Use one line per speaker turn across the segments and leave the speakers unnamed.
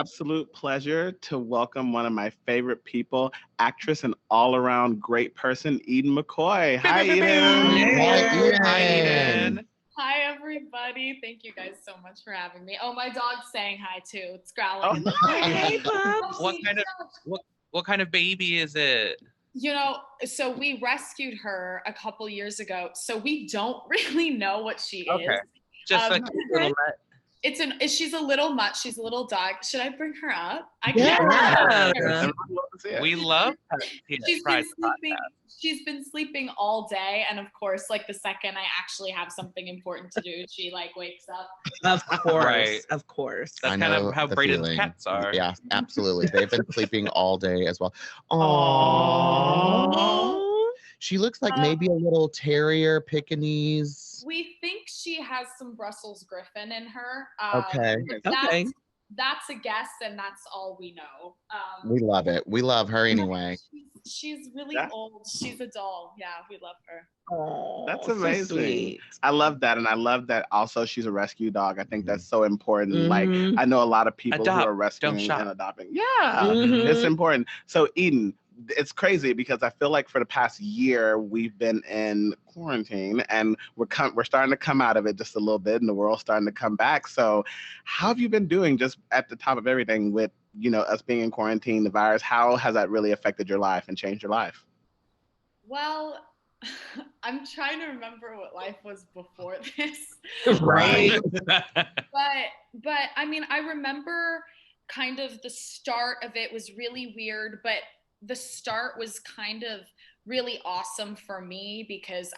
absolute pleasure to welcome one of my favorite people, actress and all-around great person, Eden McCoy. Hi, Eden.
Hi,
Eden.
Eden.
Hi, everybody. Thank you guys so much for having me. Oh, my dog's saying hi too. It's growling
Oh,
in the
Hey,
background.
pup.
What kind of baby is it?
So we rescued her a couple years ago. So we don't really know what she
Okay.
is.
Just a little nut.
She's a little mutt. She's a little dog. Should I bring her up? I
Yeah.
can't.
everyone loves to see it.
We love
She's been sleeping. She's been sleeping all day, and of course, like the second I actually have something important to do, she like wakes up.
Of course.
Right.
Of course.
That's
I
kind
know
of how
the
Braden's
feeling.
cats are.
Yeah, absolutely. They've been sleeping all day as well.
Aww.
She looks like maybe a little terrier Pekingese.
We think she has some Brussels Griffin in her.
Okay.
Okay.
That's a guess, and that's all we know.
We love it. We love her anyway.
She's really
Yeah.
old. She's a doll. Yeah, we love her.
Aww,
That's
so
amazing.
sweet.
I love that. And I love that also she's a rescue dog. I think that's so important. Like,
Mhm.
I know a lot of people who
Adopt,
are rescuing
don't shop.
and adopting. Yeah,
Mhm.
it's important. So, Eden, it's crazy because I feel like for the past year we've been in quarantine and we're starting to come out of it just a little bit and the world's starting to come back. So how have you been doing just at the top of everything with, us being in quarantine, the virus? How has that really affected your life and changed your life?
Well, I'm trying to remember what life was before this.
Right.
But I mean, I remember kind of the start of it was really weird, but the start was kind of really awesome for me because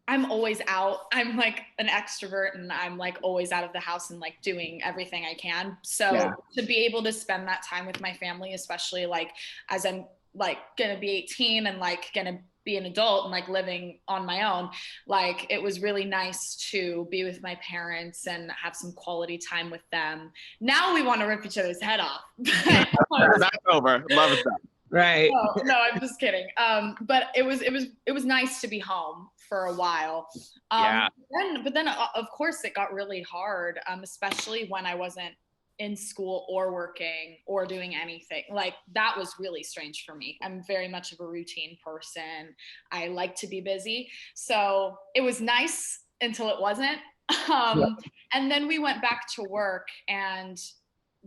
I'm always out. I'm like an extrovert and I'm like always out of the house and like doing everything I can. So
Yeah.
to be able to spend that time with my family, especially like as I'm like gonna be 18 and like gonna be an adult and like living on my own, like it was really nice to be with my parents and have some quality time with them. Now we want to rip each other's head off.
That's over. Love is done.
Right.
No, I'm just kidding. But it was nice to be home for a while.
Yeah.
But then of course it got really hard, especially when I wasn't in school or working or doing anything. Like that was really strange for me. I'm very much of a routine person. I like to be busy. So it was nice until it wasn't. And then we went back to work and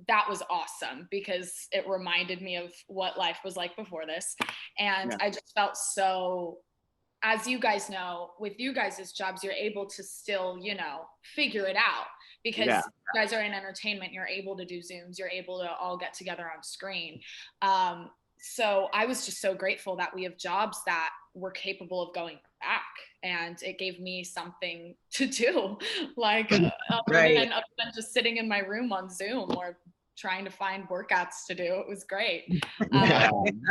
that was awesome because it reminded me of what life was like before this. And
Yeah.
I just felt so, as you guys know, with you guys' jobs, you're able to still, figure it out because
Yeah.
you guys are in entertainment. You're able to do Zooms. You're able to all get together on screen. So I was just so grateful that we have jobs that were capable of going back, and it gave me something to do, like other than just sitting in my room on Zoom or trying to find workouts to do. It was great.
Yeah.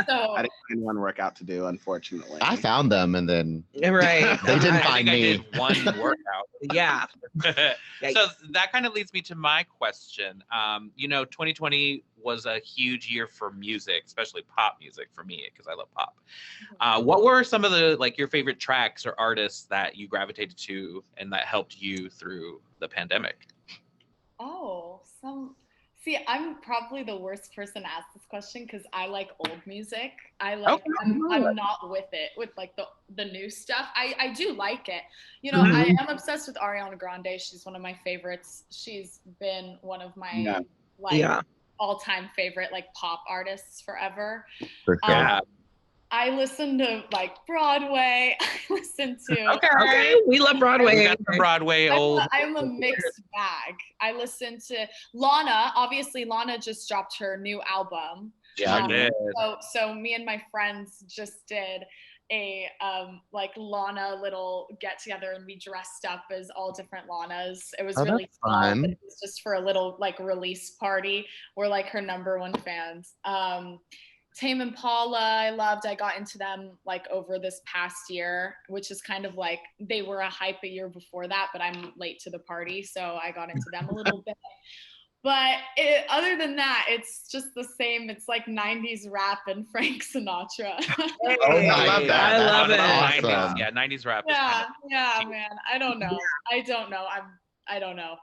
So
I didn't find one workout to do, unfortunately.
I found them and then
Right.
they didn't
I
find
think
me.
I did one workout.
Yeah.
So that kind of leads me to my question. 2020 was a huge year for music, especially pop music for me, because I love pop. What were some of the your favorite tracks or artists that you gravitated to and that helped you through the pandemic?
See, I'm probably the worst person to ask this question because I like old music. I'm not with it, with like the new stuff. I do like it. I am obsessed with Ariana Grande. She's one of my favorites. She's been one of my all-time favorite like pop artists forever.
For sure.
I listen to like Broadway. I listen to
Okay. We love Broadway.
We got the Broadway old.
I'm a mixed bag. I listen to Lana. Obviously, Lana just dropped her new album.
Yeah.
So me and my friends just did a like Lana little get together and we dressed up as all different Lanas. It was really fun. It was just for a little like release party. We're like her #1 fans. Tame Impala, I loved. I got into them like over this past year, which is kind of like they were a hype a year before that, but I'm late to the party, so I got into them a little bit. But other than that, it's just the same. It's like 90s rap and Frank Sinatra.
Hey, I love that.
I love it.
Awesome.
90s rap.
Yeah, man. I don't know. I don't know.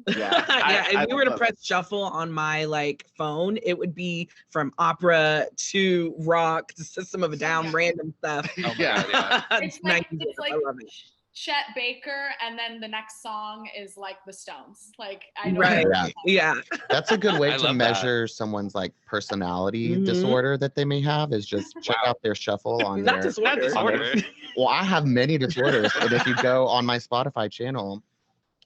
Yeah,
Yeah, if
I
you were to
love
press shuffle on my like phone, it would be from opera to rock to System of a Down,
Yeah.
random stuff.
Oh my God, yeah.
It's like
90s,
it's like
I love it.
Chet Baker, and then the next song is like the Stones. Like I don't
Right.
know.
Yeah.
That's a good way
I
to
love that.
measure someone's like personality
Mhm.
disorder that they may have is just check
Wow.
out their shuffle on
Not
their.
Not
disorder.
disorder.
Well, I have many disorders, and if you go on my Spotify channel,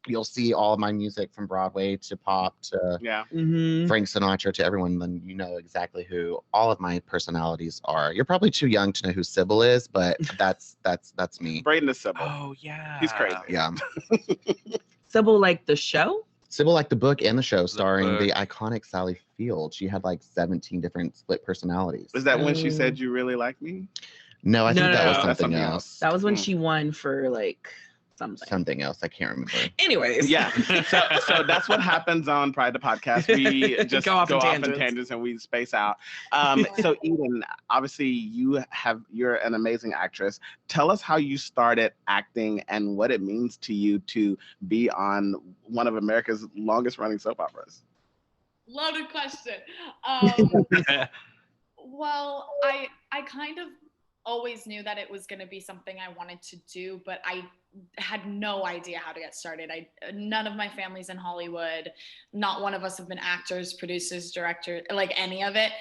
you'll see all of my music from Broadway to pop to
Yeah.
Mhm.
Frank Sinatra to everyone. Then you know exactly who all of my personalities are. You're probably too young to know who Sybil is, but that's me.
Brayden is Sybil.
Oh yeah.
He's crazy.
Yeah,
Sybil, like the show?
Sybil, like the book and the show, starring the
book.
iconic Sally Field. She had like 17 different split personalities.
Was that when she
Mm.
said you really like me?
No, I think
No,
that
no,
was
no,
that's
something
something
else.
That was when
Mm.
she won for like something.
Something else. I can't remember.
Anyways.
Yeah. So that's what happens on Pride the Podcast. We just
Go off in tangents.
tangents and we space out. So Eden, obviously you're an amazing actress. Tell us how you started acting and what it means to you to be on one of America's longest running soap operas.
Loaded question. Well, I kind of always knew that it was going to be something I wanted to do, but I had no idea how to get started. None of my family's in Hollywood. Not one of us have been actors, producers, directors, like any of it.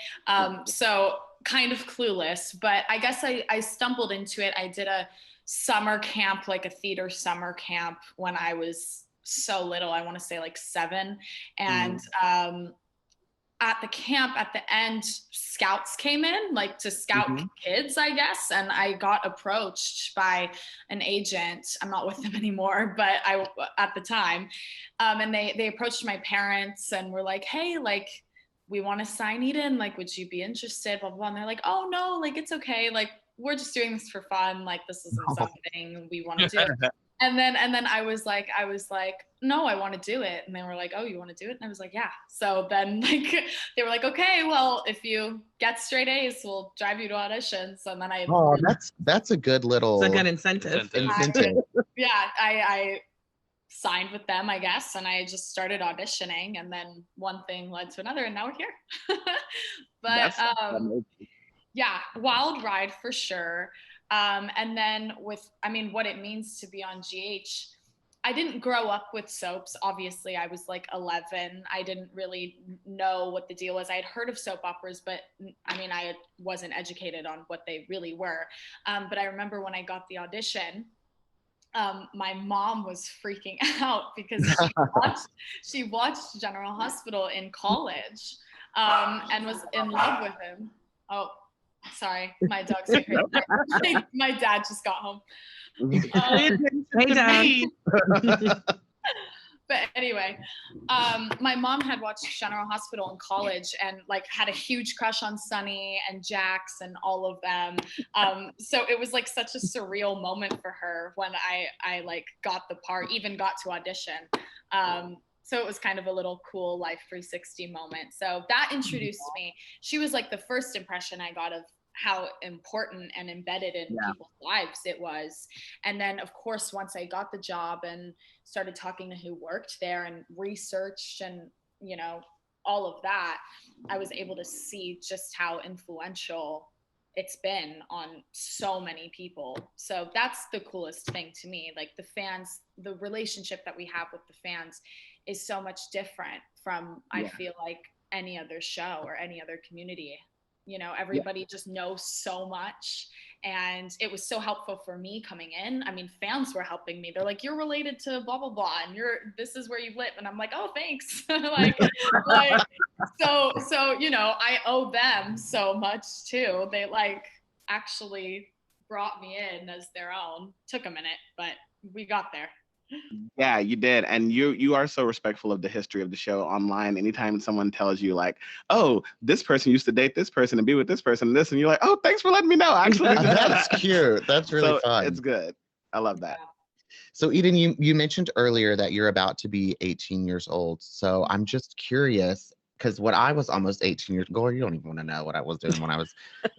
So kind of clueless, but I guess I stumbled into it. I did a summer camp, like a theater summer camp when I was so little. I want to say like 7. And at the camp, at the end, scouts came in, like to scout kids, I guess. And I got approached by an agent. I'm not with them anymore, but at the time. And they approached my parents and were like, hey, like, we want to sign Eden. Like, would you be interested? Blah, blah, blah. And they're like, oh, no, like, it's okay. Like, we're just doing this for fun. Like, this isn't something we want to do. And then I was like, no, I want to do it. And they were like, oh, you want to do it? And I was like, yeah. So then like, they were like, okay, well, if you get straight A's, we'll drive you to auditions. And then
That's a good little
It's a good incentive.
incentive.
yeah, I signed with them, I guess. And I just started auditioning, and then one thing led to another, and now we're here. But yeah, wild ride for sure. And then what it means to be on GH, I didn't grow up with soaps. Obviously, I was like 11. I didn't really know what the deal was. I had heard of soap operas, but I wasn't educated on what they really were. But I remember when I got the audition, my mom was freaking out because she watched General Hospital in college and was in love with him. Oh, sorry, my dog's here. My dad just got home.
Hey, Dad.
But anyway, my mom had watched General Hospital in college and like had a huge crush on Sunny and Jax and all of them. So it was like such a surreal moment for her when I like got the part, even got to audition. So it was kind of a little cool Life 360 moment. So that introduced me. She was like the first impression I got of how important and embedded in people's lives it was. And then of course, once I got the job and started talking to who worked there and researched and, you know, all of that, I was able to see just how influential it's been on so many people. So that's the coolest thing to me. Like the fans, the relationship that we have with the fans is so much different from, I feel like, any other show or any other community. You know, everybody just knows so much. And it was so helpful for me coming in. I mean, fans were helping me. They're like, you're related to blah, blah, blah. And this is where you live. And I'm like, oh, thanks. So, you know, I owe them so much too. They like actually brought me in as their own. Took a minute, but we got there.
Yeah, you did. And you are so respectful of the history of the show online. Anytime someone tells you like, oh, this person used to date this person and be with this person and this, and you're like, oh, thanks for letting me know. Actually,
That's cute. That's really fun.
It's good. I love that.
So Eden, you mentioned earlier that you're about to be 18 years old. So I'm just curious, because when I was almost 18 years old, you don't even want to know what I was doing when I was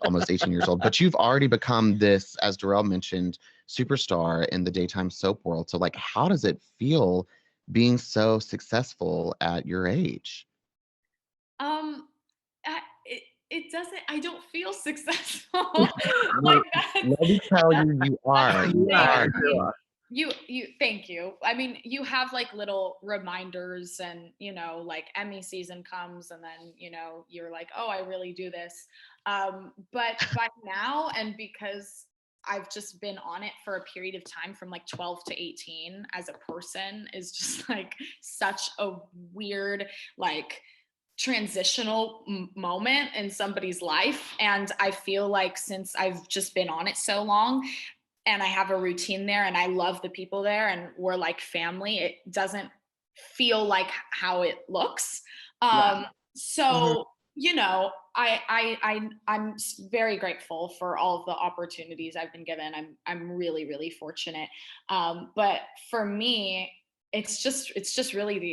almost 18 years old, but you've already become this, as Darrell mentioned, superstar in the daytime soap world. So like, how does it feel being so successful at your age?
It doesn't. I don't feel successful like that.
Let me tell you, you are. You are.
You thank you. I mean, you have like little reminders, and like Emmy season comes, and then you're like, oh, I really do this. But by now, and because I've just been on it for a period of time from like 12 to 18 as a person, is just like such a weird, like, transitional moment in somebody's life. And I feel like since I've just been on it so long, and I have a routine there, and I love the people there, and we're like family, it doesn't feel like how it looks. So I'm very grateful for all of the opportunities I've been given. I'm really, really fortunate. But for me, it's just really the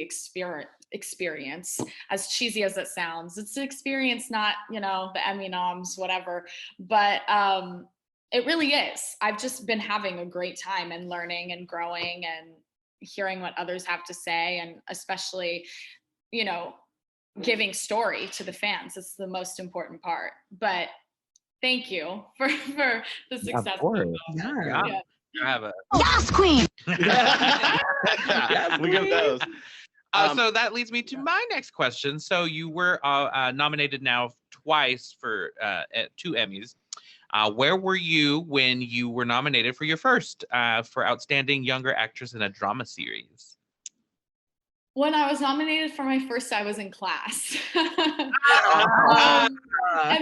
experience, as cheesy as it sounds. It's the experience, not the Emmy noms, whatever. But it really is. I've just been having a great time, and learning and growing and hearing what others have to say, and especially giving story to the fans. It's the most important part. But thank you for the success.
Of course.
Yeah.
You have a
Yes, queen.
We give those.
So that leads me to my next question. So you were nominated now twice for 2 Emmys. Where were you when you were nominated for your first for Outstanding Younger Actress in a Drama Series?
When I was nominated for my first, I was in class. And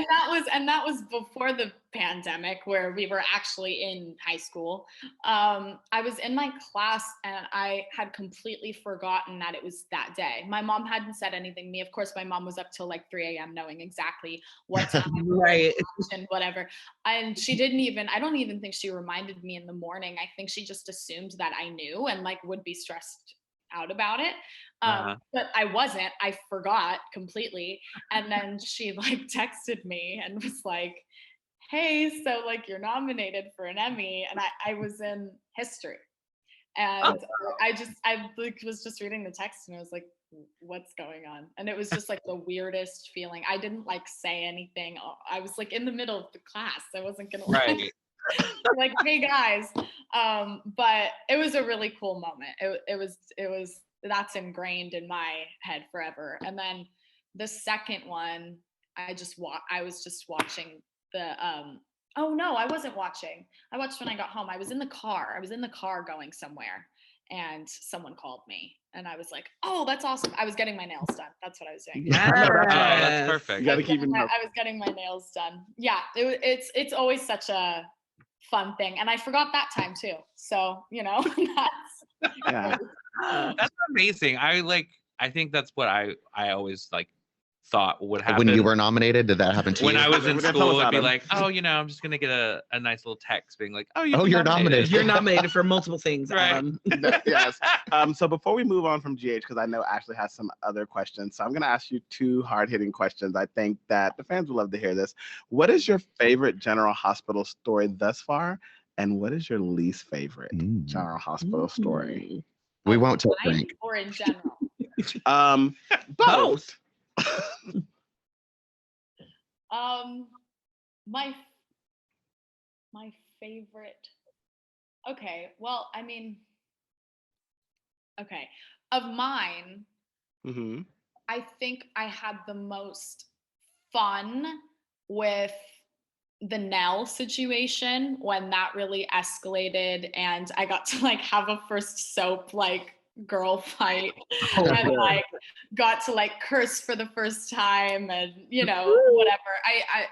that was before the pandemic, where we were actually in high school. I was in my class, and I had completely forgotten that it was that day. My mom hadn't said anything to me. Of course, my mom was up till like 3 a.m. knowing exactly what time,
Right.
and whatever. And she didn't even, I don't even think she reminded me in the morning. I think she just assumed that I knew, and like would be stressed out about it. But I wasn't. I forgot completely. And then she like texted me and was like, hey, so like you're nominated for an Emmy. And I was in history. And I like was just reading the text, and I was like, what's going on? And it was just like the weirdest feeling. I didn't like say anything. I was like in the middle of the class. I wasn't gonna like, hey guys. But it was a really cool moment. It was that's ingrained in my head forever. And then the second one, I was just watching the oh no, I wasn't watching. I watched when I got home. I was in the car going somewhere, and someone called me, and I was like, oh, that's awesome. I was getting my nails done. That's what I was doing.
That's perfect.
You gotta keep it up.
I was getting my nails done. Yeah, it's always such a fun thing, and I forgot that time too. So that's
Yeah.
That's amazing. I think that's what I always like thought would happen.
When you were nominated, did that happen to
when
you?
I was in
Tell us
school, it'd
about
be
it.
like, oh, I'm just gonna get a nice little text being like, oh,
you're nominated.
You're nominated for multiple things.
Right.
Yes. So before we move on from GH, because I know Ashley has some other questions, so I'm going to ask you 2 hard-hitting questions. I think that the fans would love to hear this. What is your favorite General Hospital story thus far, and what is your least favorite General Hospital story?
We won't tell Frank.
Or in general.
Both.
My favorite. Okay, well, I mean, okay, of mine,
Mm-hmm.
I think I had the most fun with the Nell situation, when that really escalated, and I got to like have a first soap like girl fight, and like got to like curse for the first time, and whatever.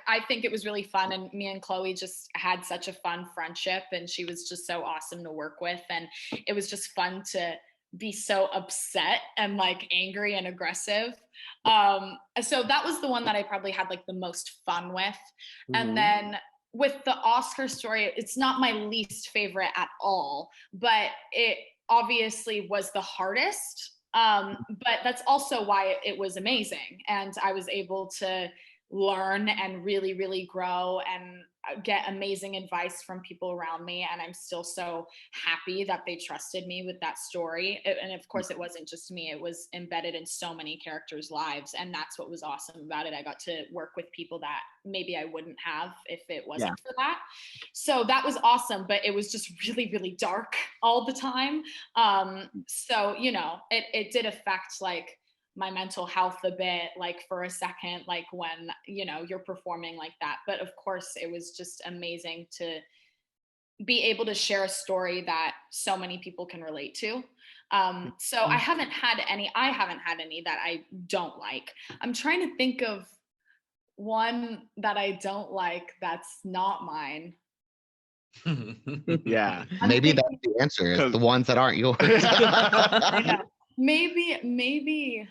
I think it was really fun, and me and Chloe just had such a fun friendship, and she was just so awesome to work with, and it was just fun to be so upset and like angry and aggressive. So that was the one that I probably had like the most fun with. And then with the Oscar story, it's not my least favorite at all, but it obviously was the hardest. But that's also why it was amazing. And I was able to learn and really, really grow. And get amazing advice from people around me, and I'm still so happy that they trusted me with that story. And of course it wasn't just me, it was embedded in so many characters' lives, and that's what was awesome about it. I got to work with people that maybe I wouldn't have if it wasn't for that. So that was awesome, but it was just really, really dark all the time. So it did affect like my mental health a bit, like for a second, like when, you're performing like that. But of course, it was just amazing to be able to share a story that so many people can relate to. So I haven't had any that I don't like. I'm trying to think of one that I don't like that's not mine.
Yeah.
Maybe that's the answer, is the ones that aren't yours.
Yeah. Maybe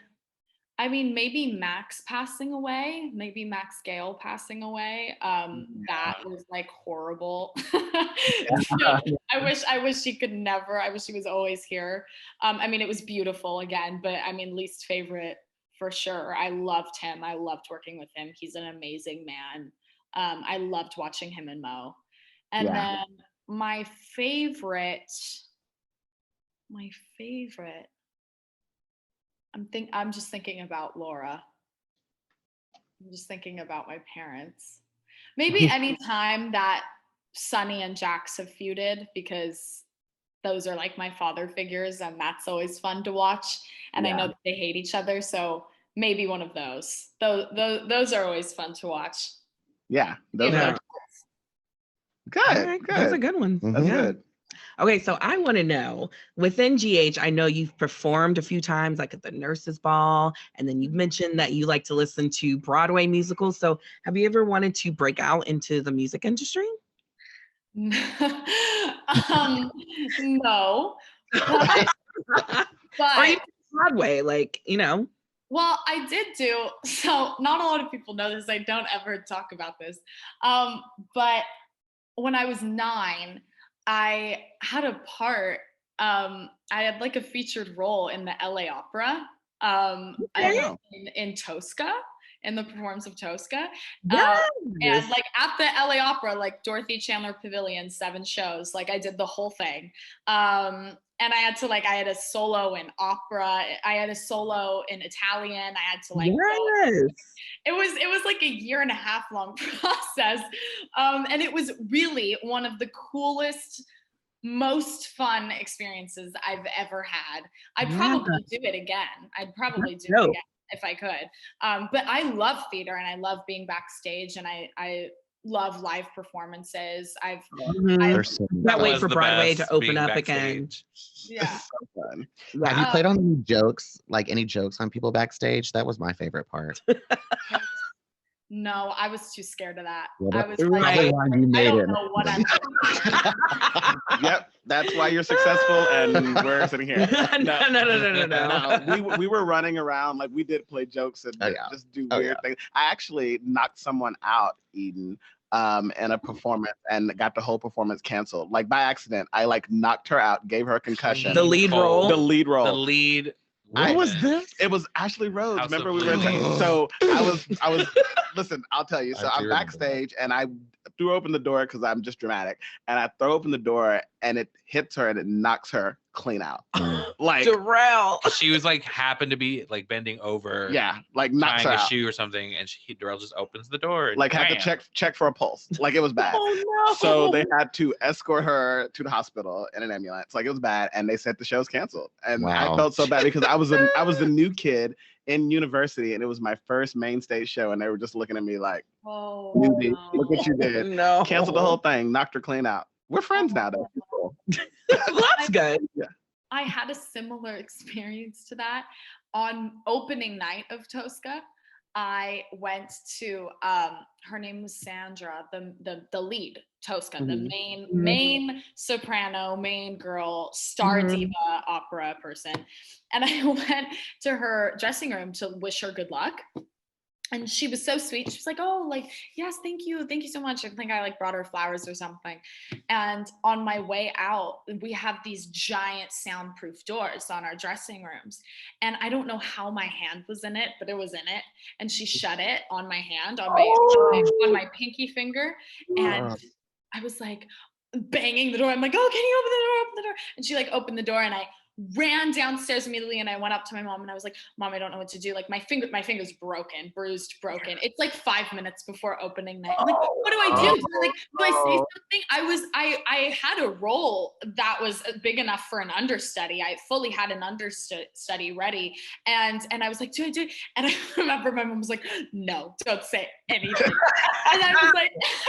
Max passing away, Max Gale passing away. That was like horrible. So I wish she could never, I wish she was always here. It was beautiful again, but least favorite for sure. I loved him. I loved working with him. He's an amazing man. I loved watching him and Mo. And then my favorite, I'm just thinking about Laura. I'm just thinking about my parents. Maybe any time that Sunny and Jax have feuded, because those are like my father figures, and that's always fun to watch. And I know that they hate each other, so maybe one of those. Those are always fun to watch.
Yeah, those are good.
Right,
Good.
That's a good one.
That's good.
Okay, so I want to know, within GH, I know you've performed a few times, like at the Nurses Ball, and then you've mentioned that you like to listen to Broadway musicals. So have you ever wanted to break out into the music industry?
No.
But or even Broadway,
Well, I did do, so not a lot of people know this, I don't ever talk about this, but when I was 9, I had a part, I had like a featured role in the LA Opera, in Tosca, in the performance of Tosca. And like at the LA Opera, like Dorothy Chandler Pavilion, 7 shows, like I did the whole thing. And I had a solo in opera, I had a solo in Italian, I had to it was like a 1.5 year long process. And it was really one of the coolest, most fun experiences I've ever had. I'd probably do it again. If I could. But I love theater, and I love being backstage, and I love live performances. Can't
wait for Broadway to open up again.
Yeah.
So fun.
Have you played on any jokes on people backstage? That was my favorite part.
No, I was too scared of that.
Well,
I was like, I don't know what I'm doing.
Yep, that's why you're successful, and we're sitting here. No. We were running around, like we did play jokes and just do weird things. I actually knocked someone out, Eden, in a performance, and got the whole performance canceled. Like by accident, I like knocked her out, gave her a concussion.
The lead role.
What was this? It was Ashley Rhodes. Remember we were so I was listen, I'll tell you. So I'm backstage and I threw open the door because I'm just dramatic. And I throw open the door and it hits her and it knocks her clean out. Like
Darrell.
She was like happened to be like bending over.
Yeah, like knocks her
tying a
out.
shoe or something, and Darrell just opens the door. And
like had to check for a pulse. Like it was bad.
Oh no.
So they had to escort her to the hospital in an ambulance. Like it was bad, and they said the show's canceled. And I felt so bad because I was the new kid in university, and it was my first main stage show, and they were just looking at me like, "Newbie, look what you did."
No.
Canceled the whole thing, knocked her clean out. We're friends now, though. Cool.
That's good.
Yeah.
I had a similar experience to that. On opening night of Tosca, I went to her name was Sandra, the lead Tosca, the main soprano, main girl, star diva opera person. And I went to her dressing room to wish her good luck. And she was so sweet. She was like, oh, like, yes, thank you so much. I think I like brought her flowers or something. And on my way out, we have these giant soundproof doors on our dressing rooms. And I don't know how my hand was in it, but it was in it. And she shut it on my hand, on my pinky finger. And I was like banging the door. I'm like, oh, can you open the door? Open the door. And she like opened the door, and I ran downstairs immediately, and I went up to my mom, and I was like, Mom, I don't know what to do. Like my finger's broken, bruised, broken. It's like 5 minutes before opening night. I'm like, what do I do? Do I say something? I had a role that was big enough for an understudy. I fully had an understudy ready. And I was like, do I do it? And I remember my mom was like, no, don't say anything. And I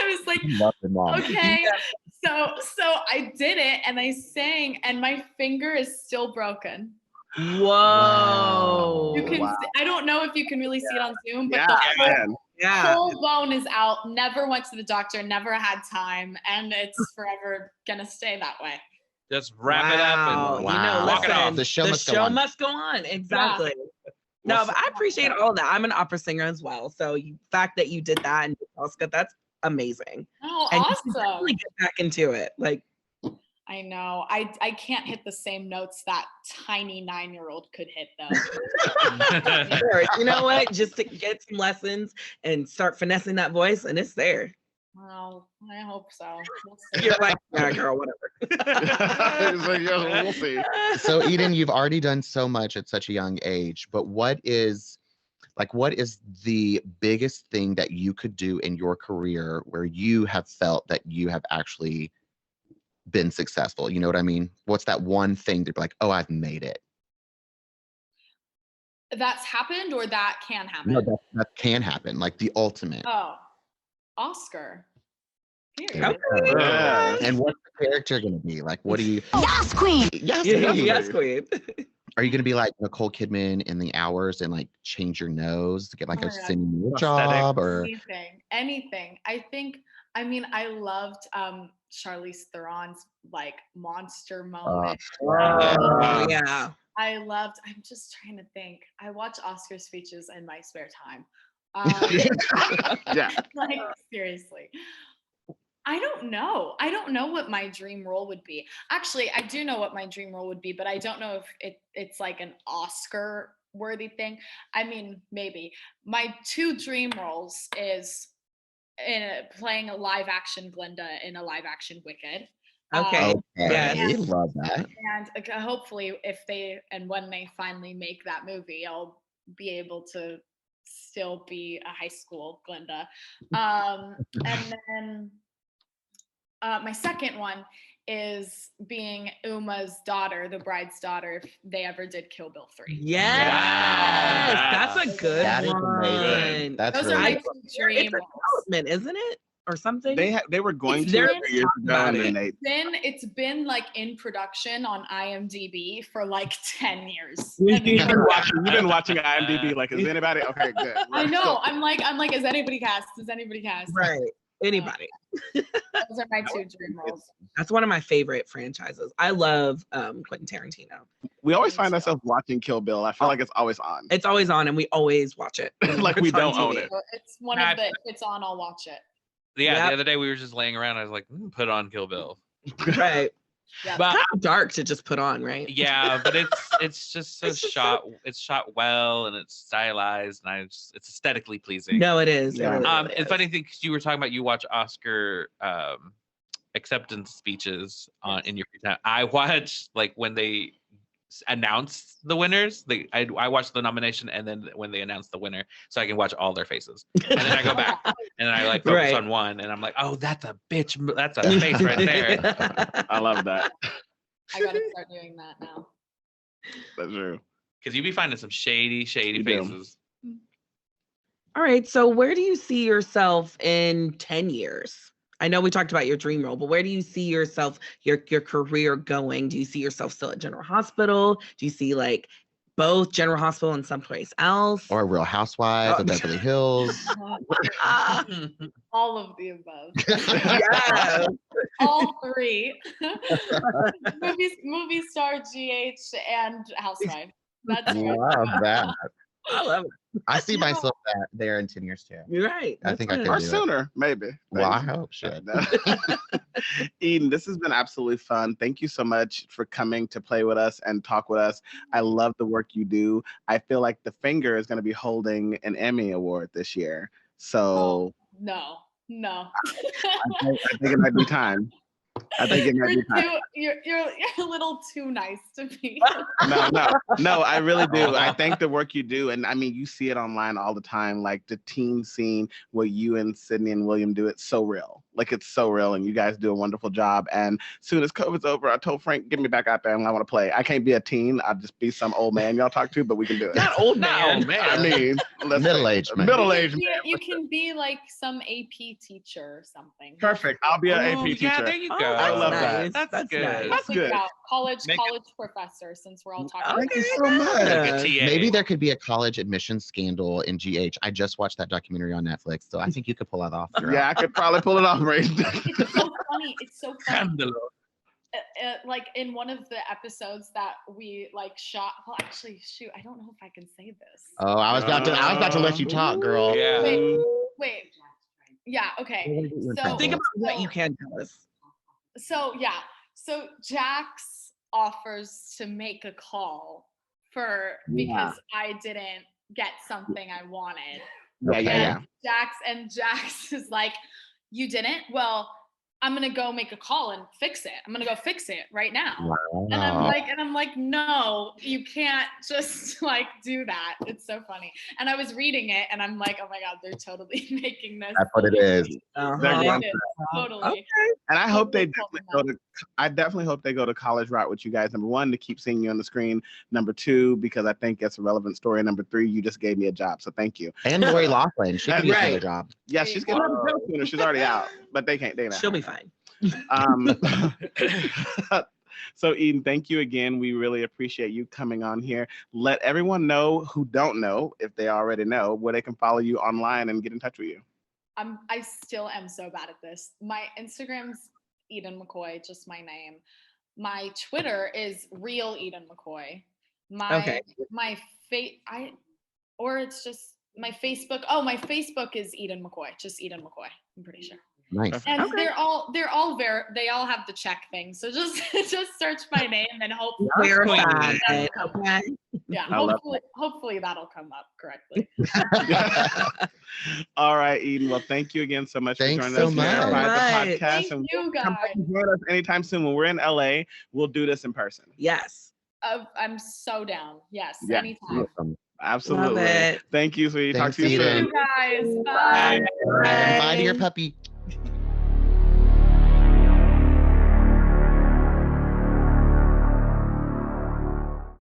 was like, okay. So I did it, and I sang, and my finger is still broken.
Whoa.
You can see, I don't know if you can really see it on Zoom, but the whole bone is out. Never went to the doctor, never had time, and it's forever gonna stay that way.
Just wrap it up and
walk it off.
The show
must go on. Exactly. Yeah. No, but I appreciate all that. I'm an opera singer as well. So the fact that you did that and Oscar, that's amazing.
Oh,
and
awesome.
You can really get back into it. Like,
I know. I can't hit the same notes that tiny 9-year-old could hit, though.
Sure. You know what? Just to get some lessons and start finessing that voice, and it's there.
Well, I hope so.
You're like, yeah, girl, whatever.
It's like, yeah, we'll see.
So, Eden, you've already done so much at such a young age, but what is the biggest thing that you could do in your career where you have felt that you have actually been successful? You know what I mean? What's that one thing to be like, oh, I've made it?
That's happened, or that can happen?
No, that can happen. Like the ultimate.
Oh, Oscar.
Okay. Yeah. And what's the character going to be? Like, what do you?
Yes, queen.
Yes, queen.
Are you going to be like Nicole Kidman in The Hours and like change your nose to get like a singing job or
anything? I mean, I loved Charlize Theron's like monster moment.
Yeah.
I'm just trying to think. I watch Oscar speeches in my spare time.
Yeah.
Like, seriously. I don't know what my dream role would be. Actually, I do know what my dream role would be, but I don't know if it's like an Oscar worthy thing. I mean, maybe. My 2 dream roles is playing a live action Glinda in a live action Wicked.
Okay.
I love that.
And hopefully when they finally make that movie, I'll be able to still be a high school Glinda. And then my second one is being Uma's daughter, the bride's daughter, if they ever did Kill Bill 3.
Yes, that's a good one.
Amazing. That's
Those are my 2 dream
roles. Development, isn't it? Or something?
They were going to years ago, and
it's been like in production on IMDb for like 10 years.
You've been watching IMDb. Like, is anybody okay? Good.
I know. I'm like, is anybody cast?
Right. Anybody.
Those are my 2 dream roles.
That's one of my favorite franchises. I love Quentin Tarantino.
We always find ourselves watching Kill Bill. I feel like it's always on.
It's always on, and we always watch it.
Like we don't own it.
It's one of the. If it's on, I'll watch it.
Yeah, the other day we were just laying around. I was like, put on Kill Bill.
Right.
Yeah.
But kind of dark to just put on, right?
Yeah, but it's just so shot. It's shot well and it's stylized and it's aesthetically pleasing.
No, it is.
Yeah.
It's funny thing because you were talking about you watch Oscar acceptance speeches in your free time. I watch like when they announce the winners. I watch the nomination and then when they announce the winner, so I can watch all their faces. And then I go back and I like focus on one, and I'm like, oh, that's a bitch. That's a face right there.
I love that.
I gotta start doing that now.
That's true.
Because you'd be finding some shady faces.
All right. So where do you see yourself in 10 years? I know we talked about your dream role, but where do you see yourself, your career going? Do you see yourself still at General Hospital? Do you see like both General Hospital and someplace else?
Or Real Housewives of Beverly Hills?
All of the above.
Yes.
All 3. movie star, GH, and housewife. That's
Love that.
I love it.
I see myself there in 10 years too.
You're right.
I think I could
Or
do it.
sooner, maybe.
Well, I hope so.
Eden, this has been absolutely fun. Thank you so much for coming to play with us and talk with us. I love the work you do. I feel like The Finger is going to be holding an Emmy Award this year. So
No.
I think it might be time. I think it might be time.
You're a little too nice to me.
No, I really do. I thank the work you do. And I mean, you see it online all the time, like the teen scene where you and Sydney and William do it so real. Like it's so real and you guys do a wonderful job. And soon as COVID's over, I told Frank, get me back out there and I want to play. I can't be a teen. I'll just be some old man y'all talk to, but we can do it.
Not old man.
No, man.
I mean,
Middle-aged man.
Middle-aged man.
You can be like some AP teacher or something.
Perfect. I'll be an AP teacher.
Yeah, there you go.
I love that.
That's good.
Nice.
That's good.
College professor, since we're all talking.
Thank you so much.
Like a TA.
Maybe there could be a college admissions scandal in GH. I just watched that documentary on Netflix, so I think you could pull that off.
Yeah, I could probably pull it off, right?
It's so funny. It's so funny.
Scandalo.
Like in one of the episodes that we like shot. Well, actually, shoot, I don't know if I can say this.
Oh, I was about to let you talk, girl.
Yeah.
Wait. Yeah. Okay. So
Think about what you can tell us.
So Jax offers to make a call because I didn't get something I wanted.
Yeah.
Jax is like, you didn't? Well, I'm gonna go make a call and fix it. I'm gonna go fix it right now.
Wow.
And I'm like, no, you can't just like do that. It's so funny. And I was reading it and I'm like, oh my God, they're totally making this.
That's what it is.
Totally.
Okay.
And I hope they definitely hope they go to college route with you guys. Number one, to keep seeing you on the screen. Number two, because I think it's a relevant story. Number three, you just gave me a job, so thank you.
And Lori Loughlin, she can get
Right.
a job.
Yeah, she's getting a job sooner. She's already out, but they can't.
She'll be fine.
So Eden, thank you again. We really appreciate you coming on here. Let everyone know who don't know, if they already know, where they can follow you online and get in touch with you.
I still am so bad at this. My Instagram's Eden McCoy, just my name. My Twitter is real Eden McCoy. It's just my Facebook. Oh, my Facebook is Eden McCoy, just Eden McCoy. I'm pretty sure.
Nice.
And they all have the check thing. So just search my name and hopefully
Verified. Okay.
Yeah, hopefully that'll come up correctly.
All right, Eden. Well, thank you again so much
Thanks
for
so
joining us here
much.
on the podcast.
Thank
And
you guys.
come back and join us anytime soon. When we're in LA, we'll do this in person.
Yes.
I'm so down. Yes,
Yeah.
anytime.
Awesome.
Absolutely.
Love it.
Thank you, sweetie. Talk
Thanks,
to you
Eden.
soon.
Thank you guys. Bye.
Bye to your puppy.